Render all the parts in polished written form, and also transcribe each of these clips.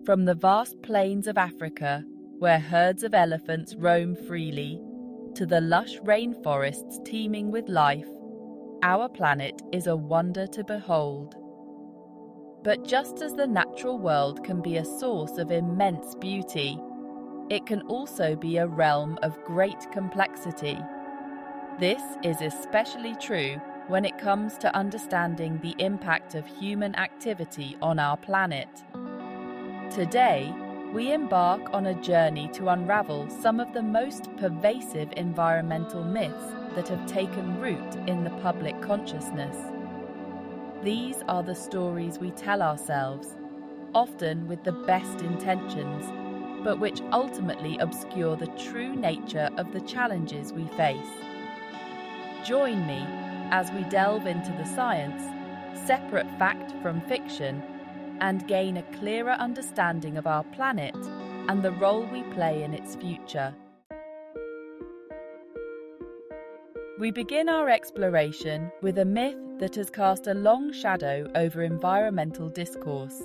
From the vast plains of Africa, where herds of elephants roam freely, to the lush rainforests teeming with life, our planet is a wonder to behold. But just as the natural world can be a source of immense beauty, it can also be a realm of great complexity. This is especially true when it comes to understanding the impact of human activity on our planet. Today, we embark on a journey to unravel some of the most pervasive environmental myths that have taken root in the public consciousness. These are the stories we tell ourselves, often with the best intentions, but which ultimately obscure the true nature of the challenges we face. Join me as we delve into the science, separate fact from fiction, and gain a clearer understanding of our planet and the role we play in its future. We begin our exploration with a myth that has cast a long shadow over environmental discourse: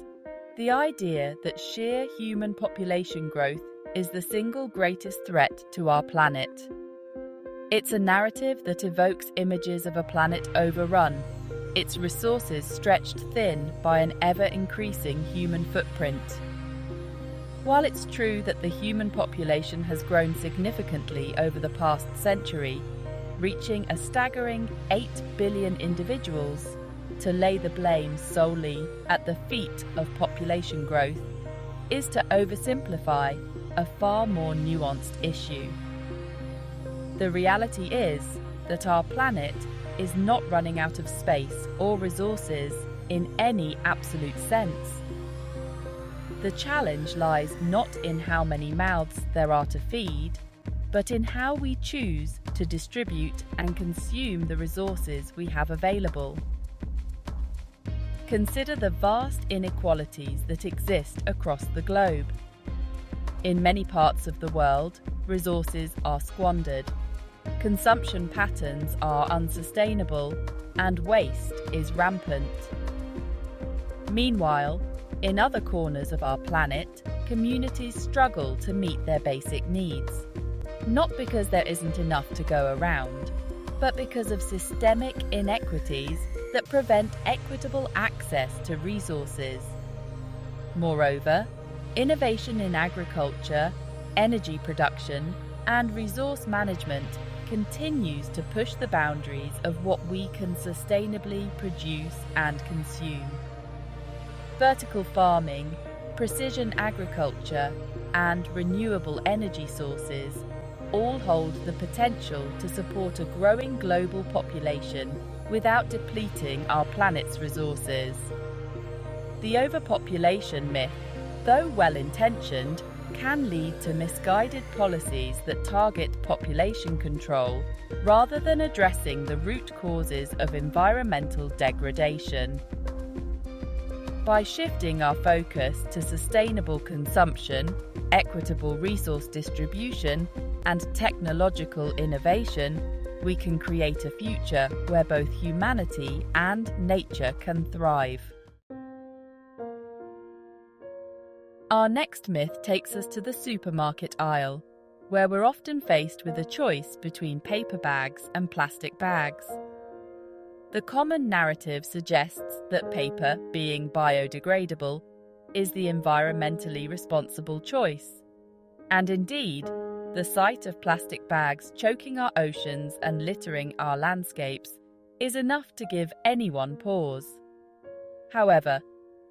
the idea that sheer human population growth is the single greatest threat to our planet. It's a narrative that evokes images of a planet overrun, its resources stretched thin by an ever-increasing human footprint. While it's true that the human population has grown significantly over the past century, reaching a staggering 8 billion individuals, to lay the blame solely at the feet of population growth is to oversimplify a far more nuanced issue. The reality is that our planet is not running out of space or resources in any absolute sense. The challenge lies not in how many mouths there are to feed, but in how we choose to distribute and consume the resources we have available. Consider the vast inequalities that exist across the globe. In many parts of the world, resources are squandered, consumption patterns are unsustainable, and waste is rampant. Meanwhile, in other corners of our planet, communities struggle to meet their basic needs, not because there isn't enough to go around, but because of systemic inequities that prevent equitable access to resources. Moreover, innovation in agriculture, energy production, and resource management continues to push the boundaries of what we can sustainably produce and consume. Vertical farming, precision agriculture, and renewable energy sources all hold the potential to support a growing global population without depleting our planet's resources. The overpopulation myth, though well-intentioned, can lead to misguided policies that target population control rather than addressing the root causes of environmental degradation. By shifting our focus to sustainable consumption, equitable resource distribution, and technological innovation, we can create a future where both humanity and nature can thrive. Our next myth takes us to the supermarket aisle, where we're often faced with a choice between paper bags and plastic bags. The common narrative suggests that paper, being biodegradable, is the environmentally responsible choice. And indeed, the sight of plastic bags choking our oceans and littering our landscapes is enough to give anyone pause. However,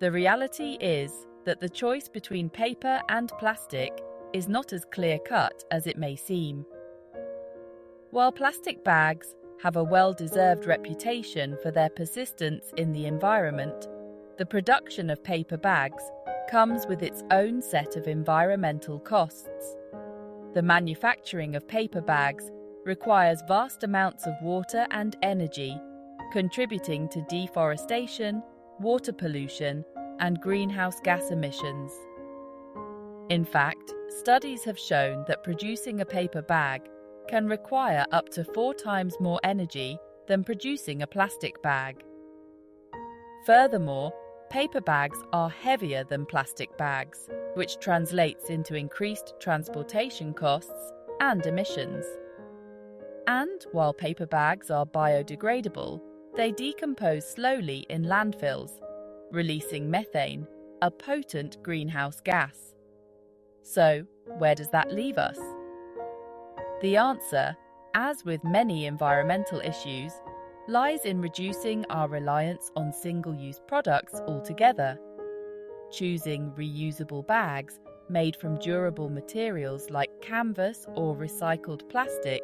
the reality is that the choice between paper and plastic is not as clear-cut as it may seem. While plastic bags have a well-deserved reputation for their persistence in the environment, the production of paper bags comes with its own set of environmental costs. The manufacturing of paper bags requires vast amounts of water and energy, contributing to deforestation, water pollution, and greenhouse gas emissions. In fact, studies have shown that producing a paper bag can require up to 4 times more energy than producing a plastic bag. Furthermore, paper bags are heavier than plastic bags, which translates into increased transportation costs and emissions. And while paper bags are biodegradable, they decompose slowly in landfills, releasing methane, a potent greenhouse gas. So, where does that leave us? The answer, as with many environmental issues, lies in reducing our reliance on single-use products altogether. Choosing reusable bags made from durable materials like canvas or recycled plastic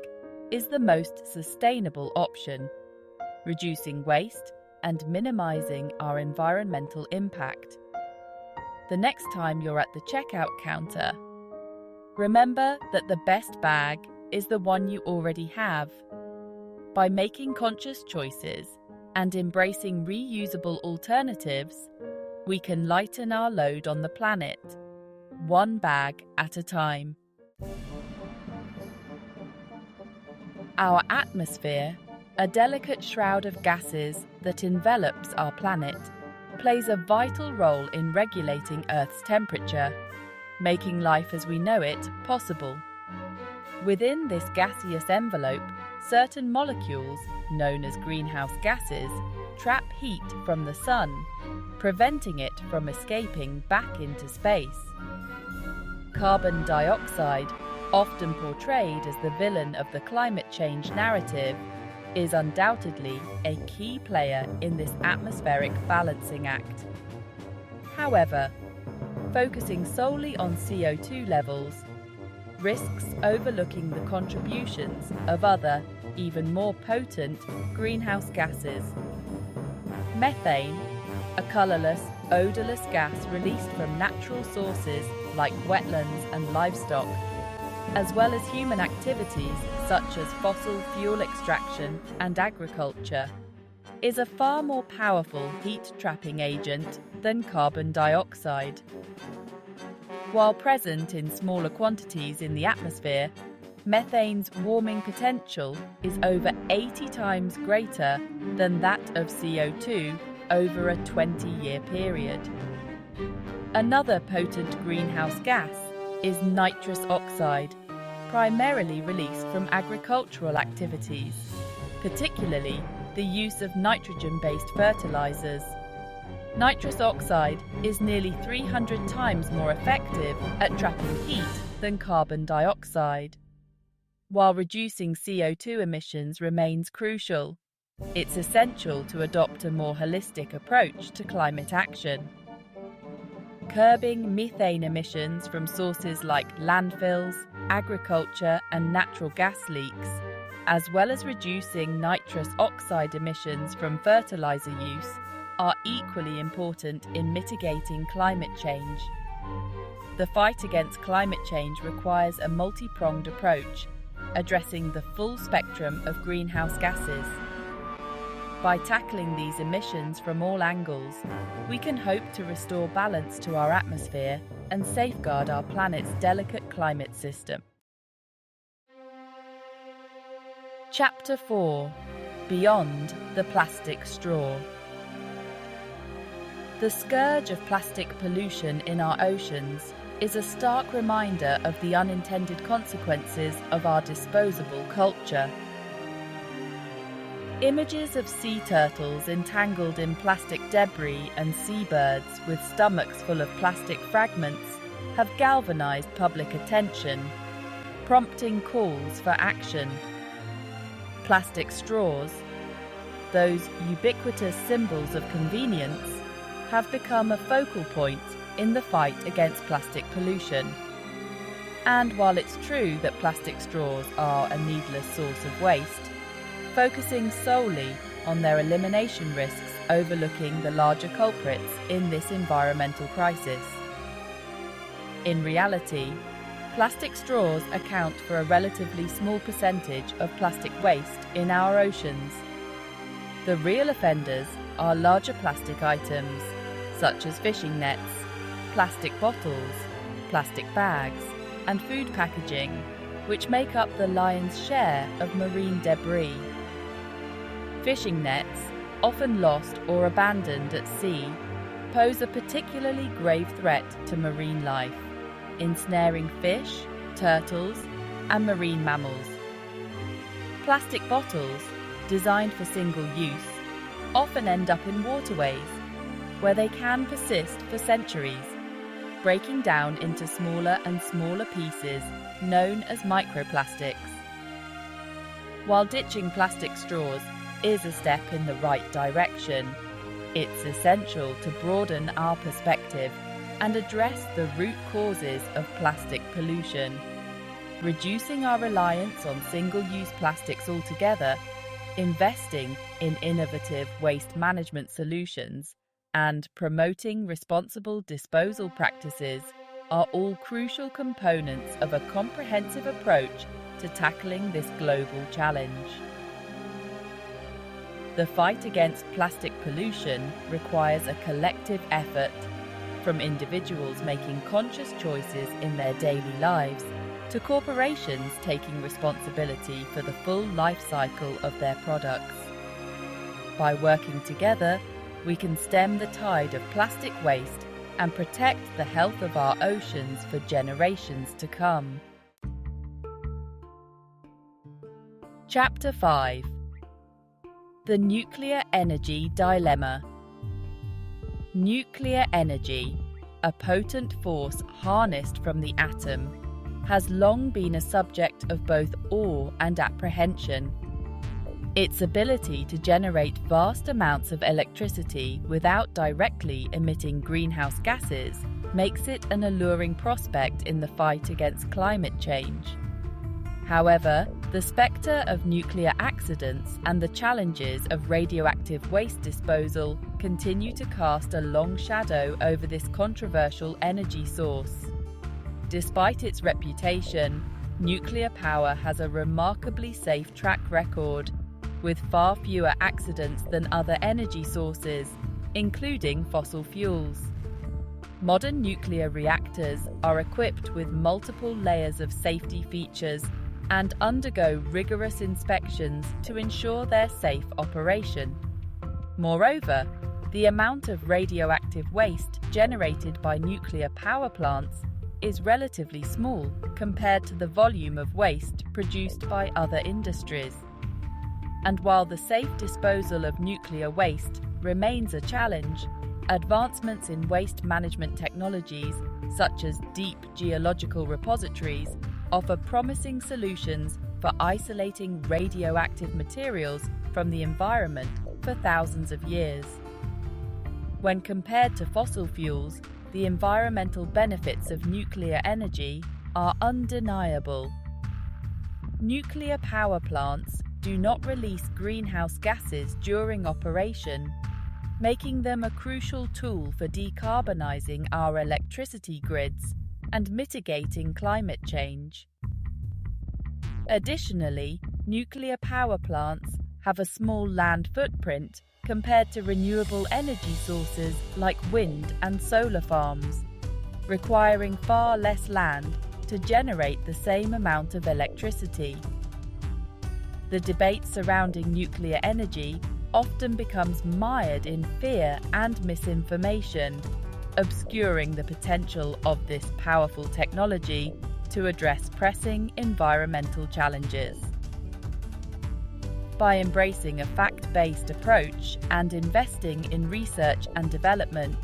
is the most sustainable option, reducing waste and minimizing our environmental impact. The next time you're at the checkout counter, remember that the best bag is the one you already have. By making conscious choices and embracing reusable alternatives, we can lighten our load on the planet, one bag at a time. Our atmosphere, a delicate shroud of gases that envelops our planet, plays a vital role in regulating Earth's temperature, making life as we know it possible. Within this gaseous envelope, certain molecules, known as greenhouse gases, trap heat from the sun, preventing it from escaping back into space. Carbon dioxide, often portrayed as the villain of the climate change narrative, is undoubtedly a key player in this atmospheric balancing act. However, focusing solely on CO2 levels risks overlooking the contributions of other, even more potent greenhouse gases. Methane, a colourless, odourless gas released from natural sources like wetlands and livestock, as well as human activities such as fossil fuel extraction and agriculture, is a far more powerful heat-trapping agent than carbon dioxide. While present in smaller quantities in the atmosphere, methane's warming potential is over 80 times greater than that of CO2 over a 20-year period. Another potent greenhouse gas is nitrous oxide, primarily released from agricultural activities, particularly the use of nitrogen-based fertilizers. Nitrous oxide is nearly 300 times more effective at trapping heat than carbon dioxide. While reducing CO2 emissions remains crucial, it's essential to adopt a more holistic approach to climate action. Curbing methane emissions from sources like landfills, agriculture, and natural gas leaks, as well as reducing nitrous oxide emissions from fertilizer use, are equally important in mitigating climate change. The fight against climate change requires a multi-pronged approach, addressing the full spectrum of greenhouse gases. By tackling these emissions from all angles, we can hope to restore balance to our atmosphere and safeguard our planet's delicate climate system. Chapter 4: Beyond the Plastic Straw. The scourge of plastic pollution in our oceans is a stark reminder of the unintended consequences of our disposable culture. Images of sea turtles entangled in plastic debris and seabirds with stomachs full of plastic fragments have galvanized public attention, prompting calls for action. Plastic straws, those ubiquitous symbols of convenience, have become a focal point in the fight against plastic pollution. And while it's true that plastic straws are a needless source of waste, focusing solely on their elimination risks overlooking the larger culprits in this environmental crisis. In reality, plastic straws account for a relatively small percentage of plastic waste in our oceans. The real offenders are larger plastic items, such as fishing nets, plastic bottles, plastic bags, and food packaging, which make up the lion's share of marine debris. Fishing nets, often lost or abandoned at sea, pose a particularly grave threat to marine life, ensnaring fish, turtles, and marine mammals. Plastic bottles, designed for single use, often end up in waterways, where they can persist for centuries, breaking down into smaller and smaller pieces known as microplastics. While ditching plastic straws is a step in the right direction, it's essential to broaden our perspective and address the root causes of plastic pollution. Reducing our reliance on single-use plastics altogether, investing in innovative waste management solutions, and promoting responsible disposal practices are all crucial components of a comprehensive approach to tackling this global challenge. The fight against plastic pollution requires a collective effort, from individuals making conscious choices in their daily lives to corporations taking responsibility for the full life cycle of their products. By working together, we can stem the tide of plastic waste and protect the health of our oceans for generations to come. Chapter 5: The Nuclear Energy Dilemma. Nuclear energy, a potent force harnessed from the atom, has long been a subject of both awe and apprehension. Its ability to generate vast amounts of electricity without directly emitting greenhouse gases makes it an alluring prospect in the fight against climate change. However, the spectre of nuclear accidents and the challenges of radioactive waste disposal continue to cast a long shadow over this controversial energy source. Despite its reputation, nuclear power has a remarkably safe track record, with far fewer accidents than other energy sources, including fossil fuels. Modern nuclear reactors are equipped with multiple layers of safety features and undergo rigorous inspections to ensure their safe operation. Moreover, the amount of radioactive waste generated by nuclear power plants is relatively small compared to the volume of waste produced by other industries. And while the safe disposal of nuclear waste remains a challenge, advancements in waste management technologies, such as deep geological repositories, offer promising solutions for isolating radioactive materials from the environment for thousands of years. When compared to fossil fuels, the environmental benefits of nuclear energy are undeniable. Nuclear power plants do not release greenhouse gases during operation, making them a crucial tool for decarbonizing our electricity grids and mitigating climate change. Additionally, nuclear power plants have a small land footprint compared to renewable energy sources like wind and solar farms, requiring far less land to generate the same amount of electricity. The debate surrounding nuclear energy often becomes mired in fear and misinformation, obscuring the potential of this powerful technology to address pressing environmental challenges. By embracing a fact-based approach and investing in research and development,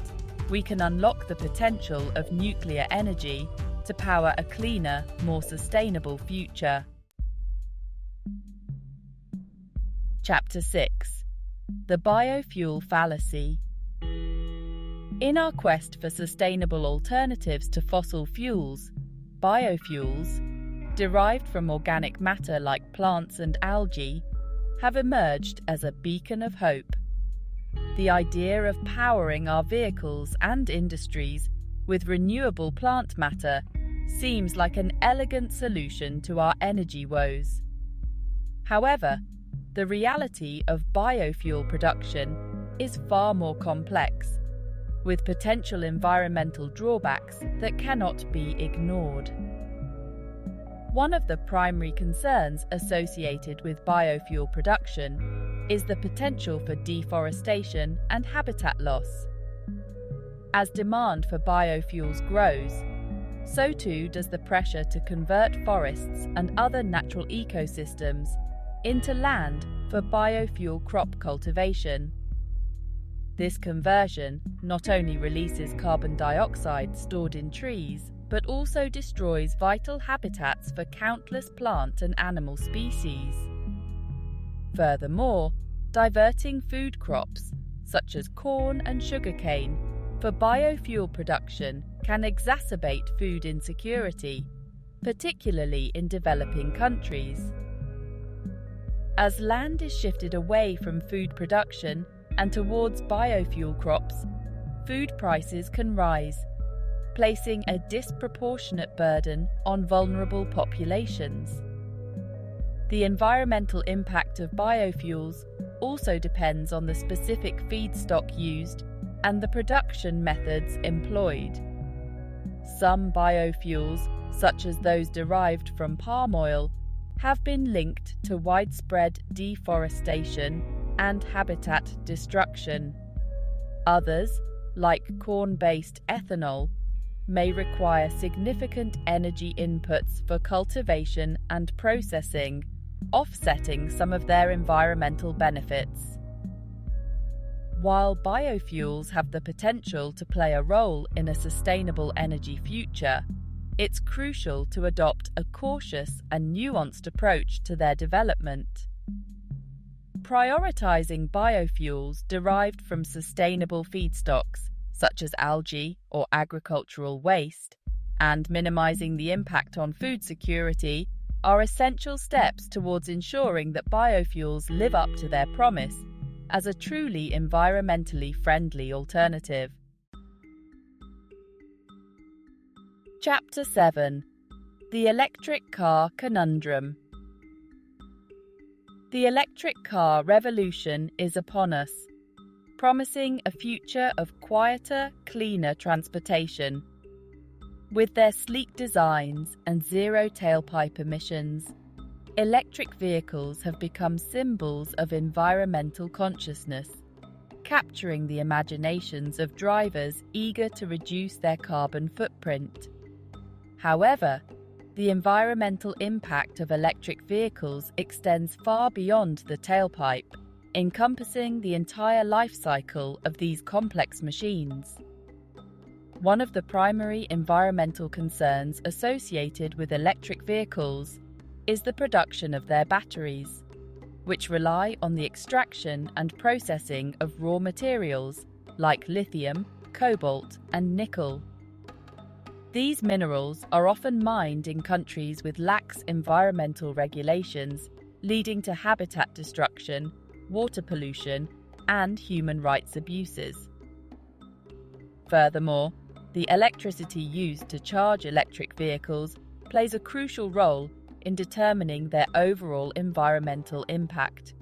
we can unlock the potential of nuclear energy to power a cleaner, more sustainable future. Chapter 6: The Biofuel Fallacy. In our quest for sustainable alternatives to fossil fuels, biofuels, derived from organic matter like plants and algae, have emerged as a beacon of hope. The idea of powering our vehicles and industries with renewable plant matter seems like an elegant solution to our energy woes. However, the reality of biofuel production is far more complex, with potential environmental drawbacks that cannot be ignored. One of the primary concerns associated with biofuel production is the potential for deforestation and habitat loss. As demand for biofuels grows, so too does the pressure to convert forests and other natural ecosystems into land for biofuel crop cultivation. This conversion not only releases carbon dioxide stored in trees, but also destroys vital habitats for countless plant and animal species. Furthermore, diverting food crops, such as corn and sugarcane, for biofuel production can exacerbate food insecurity, particularly in developing countries. As land is shifted away from food production and towards biofuel crops, food prices can rise, placing a disproportionate burden on vulnerable populations. The environmental impact of biofuels also depends on the specific feedstock used and the production methods employed. Some biofuels, such as those derived from palm oil, have been linked to widespread deforestation and habitat destruction. Others, like corn-based ethanol, may require significant energy inputs for cultivation and processing, offsetting some of their environmental benefits. While biofuels have the potential to play a role in a sustainable energy future, it's crucial to adopt a cautious and nuanced approach to their development. Prioritizing biofuels derived from sustainable feedstocks, such as algae or agricultural waste, and minimizing the impact on food security are essential steps towards ensuring that biofuels live up to their promise as a truly environmentally friendly alternative. Chapter 7: The Electric Car Conundrum. The electric car revolution is upon us, promising a future of quieter, cleaner transportation. With their sleek designs and zero tailpipe emissions, electric vehicles have become symbols of environmental consciousness, capturing the imaginations of drivers eager to reduce their carbon footprint. However, the environmental impact of electric vehicles extends far beyond the tailpipe, encompassing the entire life cycle of these complex machines. One of the primary environmental concerns associated with electric vehicles is the production of their batteries, which rely on the extraction and processing of raw materials like lithium, cobalt, and nickel. These minerals are often mined in countries with lax environmental regulations, leading to habitat destruction, water pollution, and human rights abuses. Furthermore, the electricity used to charge electric vehicles plays a crucial role in determining their overall environmental impact.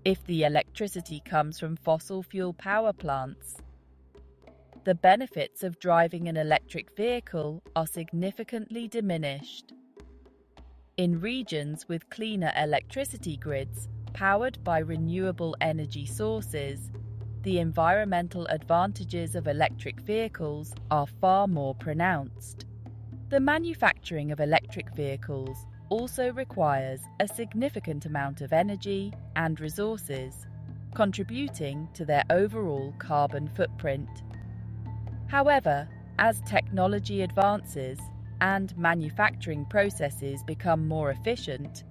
If the electricity comes from fossil fuel power plants, the benefits of driving an electric vehicle are significantly diminished. In regions with cleaner electricity grids powered by renewable energy sources, the environmental advantages of electric vehicles are far more pronounced. The manufacturing of electric vehicles also requires a significant amount of energy and resources, contributing to their overall carbon footprint. However, as technology advances and manufacturing processes become more efficient,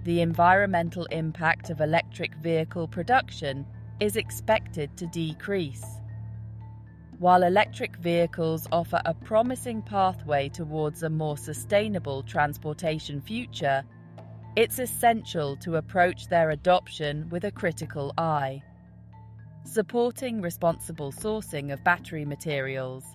the environmental impact of electric vehicle production is expected to decrease. While electric vehicles offer a promising pathway towards a more sustainable transportation future, it's essential to approach their adoption with a critical eye. Supporting responsible sourcing of battery materials,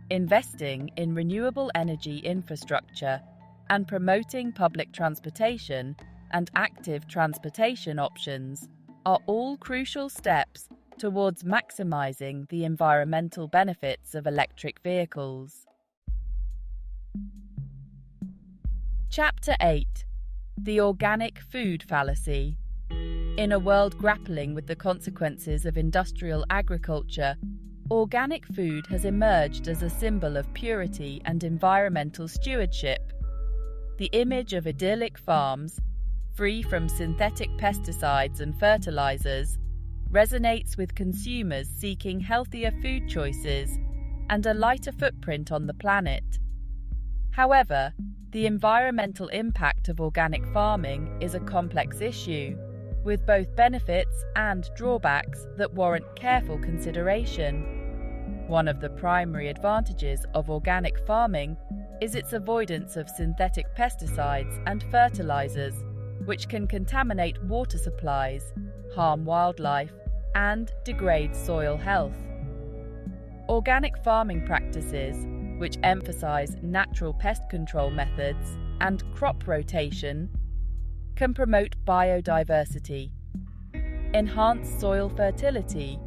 investing in renewable energy infrastructure, and promoting public transportation and active transportation options are all crucial steps towards maximizing the environmental benefits of electric vehicles. Chapter 8: The Organic Food Fallacy. In a world grappling with the consequences of industrial agriculture, organic food has emerged as a symbol of purity and environmental stewardship. The image of idyllic farms, free from synthetic pesticides and fertilizers, resonates with consumers seeking healthier food choices and a lighter footprint on the planet. However, the environmental impact of organic farming is a complex issue, with both benefits and drawbacks that warrant careful consideration. One of the primary advantages of organic farming is its avoidance of synthetic pesticides and fertilizers, which can contaminate water supplies, harm wildlife, and degrade soil health. Organic farming practices, which emphasize natural pest control methods and crop rotation, can promote biodiversity, enhance soil fertility,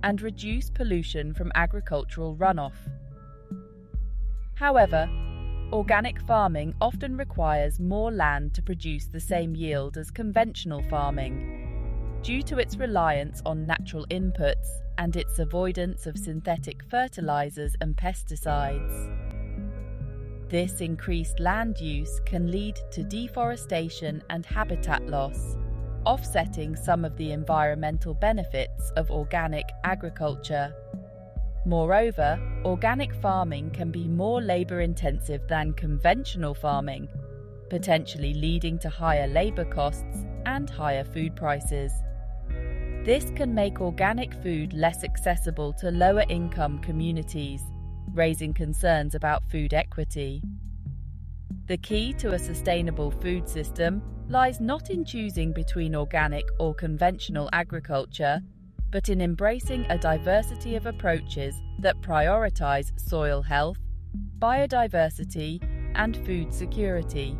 and reduce pollution from agricultural runoff. However, organic farming often requires more land to produce the same yield as conventional farming, due to its reliance on natural inputs and its avoidance of synthetic fertilizers and pesticides. This increased land use can lead to deforestation and habitat loss, offsetting some of the environmental benefits of organic agriculture. Moreover, organic farming can be more labor-intensive than conventional farming, potentially leading to higher labor costs and higher food prices. This can make organic food less accessible to lower-income communities, raising concerns about food equity. The key to a sustainable food system lies not in choosing between organic or conventional agriculture, but in embracing a diversity of approaches that prioritize soil health, biodiversity, and food security.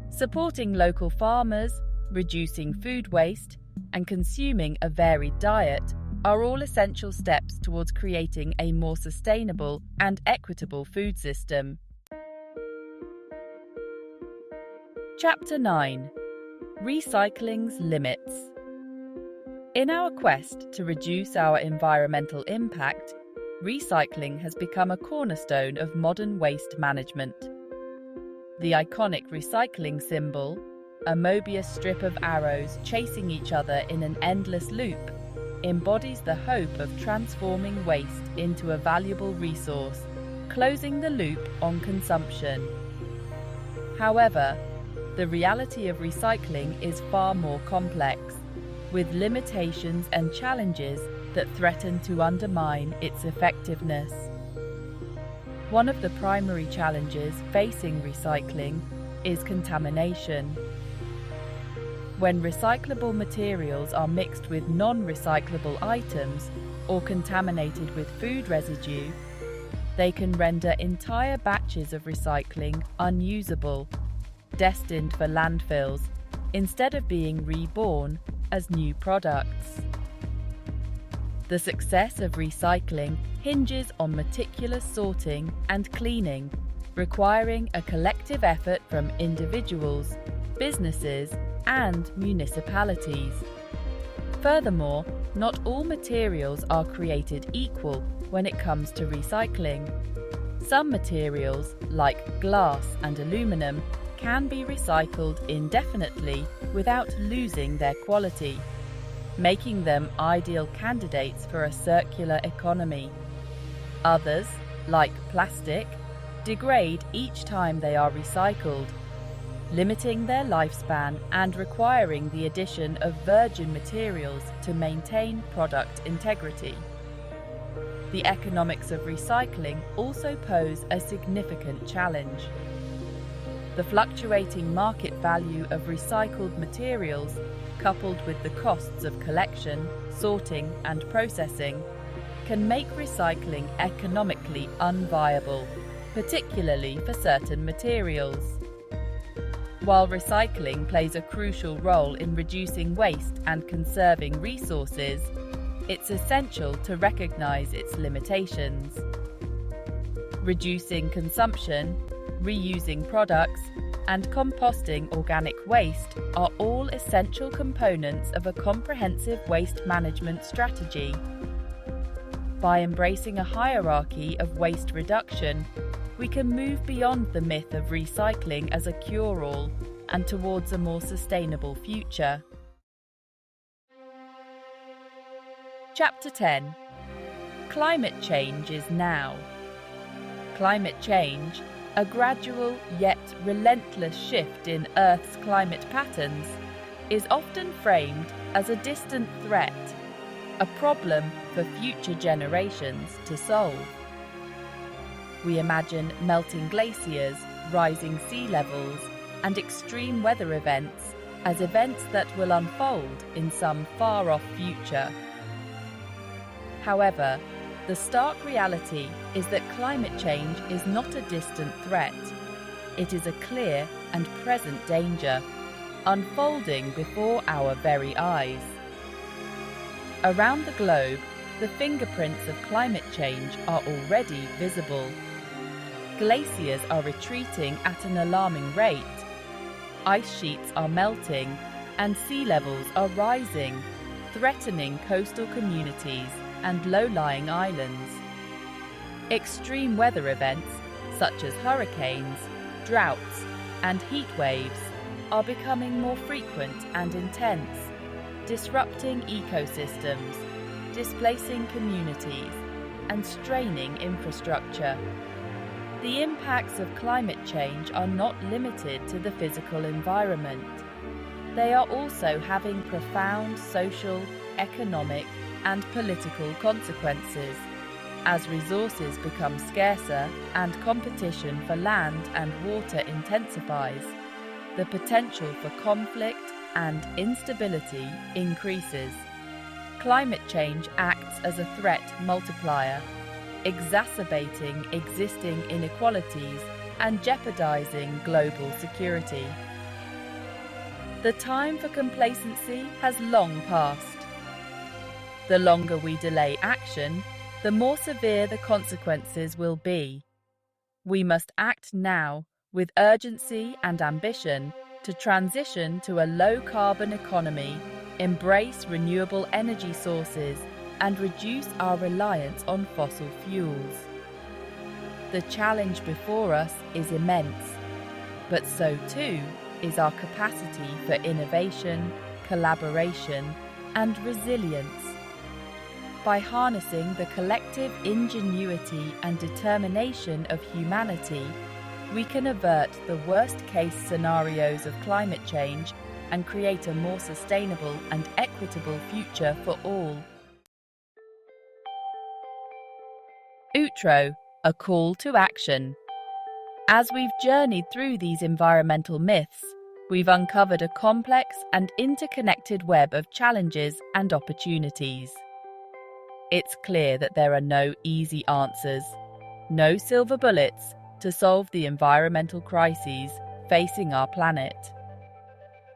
Supporting local farmers, reducing food waste, and consuming a varied diet are all essential steps towards creating a more sustainable and equitable food system. Chapter 9: Recycling's Limits. In our quest to reduce our environmental impact, recycling has become a cornerstone of modern waste management. The iconic recycling symbol, a Mobius strip of arrows chasing each other in an endless loop, embodies the hope of transforming waste into a valuable resource, closing the loop on consumption. However, the reality of recycling is far more complex, with limitations and challenges that threaten to undermine its effectiveness. One of the primary challenges facing recycling is contamination. When recyclable materials are mixed with non-recyclable items or contaminated with food residue, they can render entire batches of recycling unusable, destined for landfills, instead of being reborn as new products. The success of recycling hinges on meticulous sorting and cleaning, requiring a collective effort from individuals, businesses, and municipalities. Furthermore, not all materials are created equal when it comes to recycling. Some materials, like glass and aluminum, can be recycled indefinitely without losing their quality, making them ideal candidates for a circular economy. Others, like plastic, degrade each time they are recycled, limiting their lifespan and requiring the addition of virgin materials to maintain product integrity. The economics of recycling also pose a significant challenge. The fluctuating market value of recycled materials, coupled with the costs of collection, sorting, and processing, can make recycling economically unviable, particularly for certain materials. While recycling plays a crucial role in reducing waste and conserving resources, it's essential to recognize its limitations. Reducing consumption, reusing products, and composting organic waste are all essential components of a comprehensive waste management strategy. By embracing a hierarchy of waste reduction, we can move beyond the myth of recycling as a cure-all and towards a more sustainable future. Chapter 10. Climate change is now. Climate change, a gradual yet relentless shift in Earth's climate patterns, is often framed as a distant threat, a problem for future generations to solve. We imagine melting glaciers, rising sea levels, and extreme weather events as events that will unfold in some far-off future. However, the stark reality is that climate change is not a distant threat. It is a clear and present danger, unfolding before our very eyes. Around the globe, the fingerprints of climate change are already visible. Glaciers are retreating at an alarming rate. Ice sheets are melting, and sea levels are rising, threatening coastal communities and low-lying islands. Extreme weather events, such as hurricanes, droughts, and heat waves, are becoming more frequent and intense, disrupting ecosystems, displacing communities, and straining infrastructure. The impacts of climate change are not limited to the physical environment. They are also having profound social, economic, and political consequences. As resources become scarcer and competition for land and water intensifies, the potential for conflict and instability increases. Climate change acts as a threat multiplier, exacerbating existing inequalities and jeopardizing global security. The time for complacency has long passed. The longer we delay action, the more severe the consequences will be. We must act now with urgency and ambition to transition to a low-carbon economy, embrace renewable energy sources, and reduce our reliance on fossil fuels. The challenge before us is immense, but so too is our capacity for innovation, collaboration, and resilience. By harnessing the collective ingenuity and determination of humanity, we can avert the worst-case scenarios of climate change and create a more sustainable and equitable future for all. Outro, a call to action. As we've journeyed through these environmental myths, we've uncovered a complex and interconnected web of challenges and opportunities. It's clear that there are no easy answers, no silver bullets to solve the environmental crises facing our planet.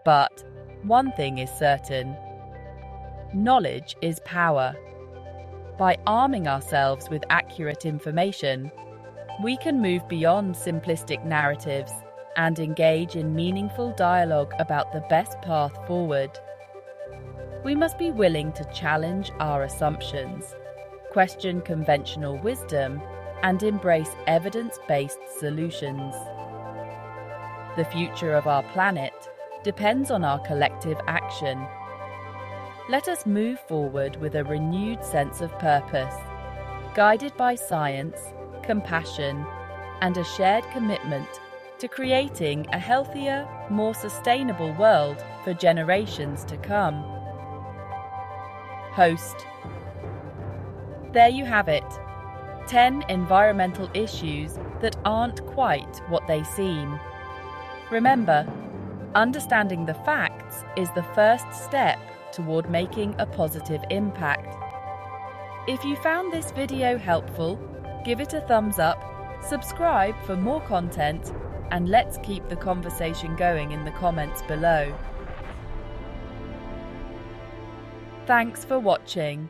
But one thing is certain: knowledge is power. By arming ourselves with accurate information, we can move beyond simplistic narratives and engage in meaningful dialogue about the best path forward. We must be willing to challenge our assumptions, question conventional wisdom, and embrace evidence-based solutions. The future of our planet depends on our collective action. Let us move forward with a renewed sense of purpose, guided by science, compassion, and a shared commitment to creating a healthier, more sustainable world for generations to come. Host. There you have it, 10 environmental issues that aren't quite what they seem. Remember, understanding the facts is the first step toward making a positive impact. If you found this video helpful, give it a thumbs up, subscribe for more content, and let's keep the conversation going in the comments below. Thanks for watching.